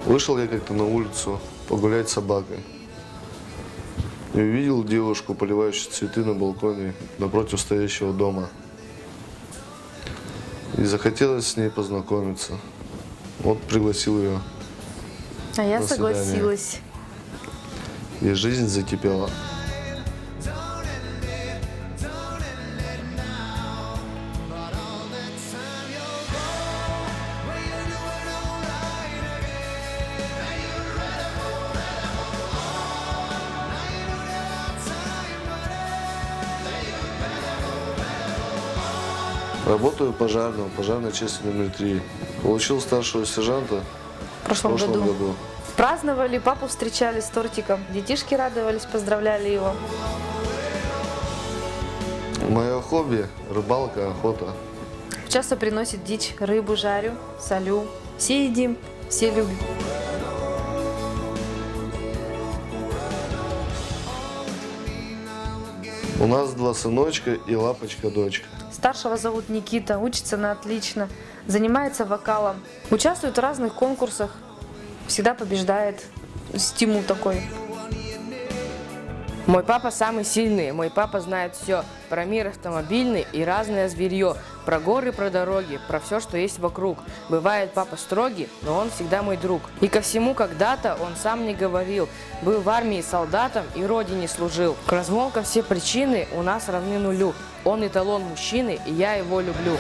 Вышел я как-то на улицу погулять с собакой. И увидел девушку, поливающую цветы на балконе напротив стоящего дома. И захотелось с ней познакомиться. Вот пригласил ее. А я на свидание. согласилась. И жизнь закипела. Работаю пожарным, пожарной части номер 3. Получил старшего сержанта В прошлом году. году. Праздновали, папу встречали с тортиком. Детишки радовались, поздравляли его. Мое хобби – рыбалка, охота. Часто приносит дичь, рыбу жарю, солю. Все едим, все любим. У нас 2 сыночка и лапочка-дочка. Старшего зовут Никита, учится на отлично, занимается вокалом, участвует в разных конкурсах, всегда побеждает. Стимул такой. Мой папа самый сильный, мой папа знает все про мир автомобильный и разное зверье, про горы, про дороги, про все, что есть вокруг. Бывает папа строгий, но он всегда мой друг. И ко всему когда-то он сам мне говорил, был в армии солдатом и родине служил. К размолвкам все причины у нас равны нулю. Он эталон мужчины, и я его люблю.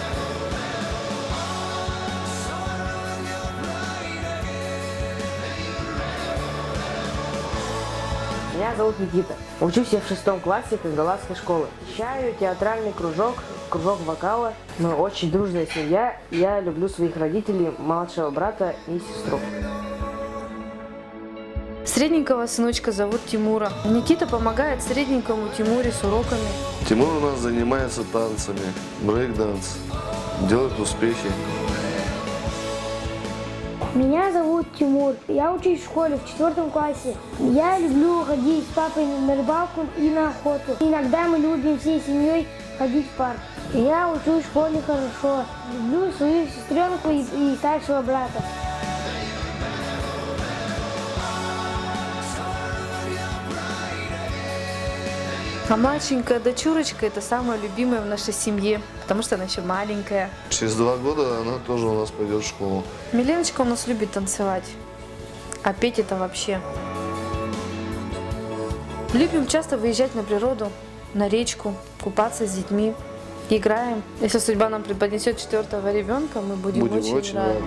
Меня зовут Никита. Учусь я в 6 классе Кандаласской школы. Посещаю театральный кружок, кружок вокала. Мы очень дружная семья. Я люблю своих родителей, младшего брата и сестру. Средненького сыночка зовут Тимура. Никита помогает средненькому Тимуре с уроками. Тимур у нас занимается танцами, брейк-данс, делает успехи. Меня зовут Тимур. Я учусь в школе в 4 классе. Я люблю ходить с папой на рыбалку и на охоту. Иногда мы любим всей семьей ходить в парк. Я учусь в школе хорошо. Люблю свою сестренку и старшего брата. А младшенькая дочурочка – это самая любимая в нашей семье, потому что она еще маленькая. Через 2 года она тоже у нас пойдет в школу. Миленочка у нас любит танцевать, а петь это вообще. Любим часто выезжать на природу, на речку, купаться с детьми, играем. Если судьба нам преподнесет 4-го ребенка, мы будем очень рады.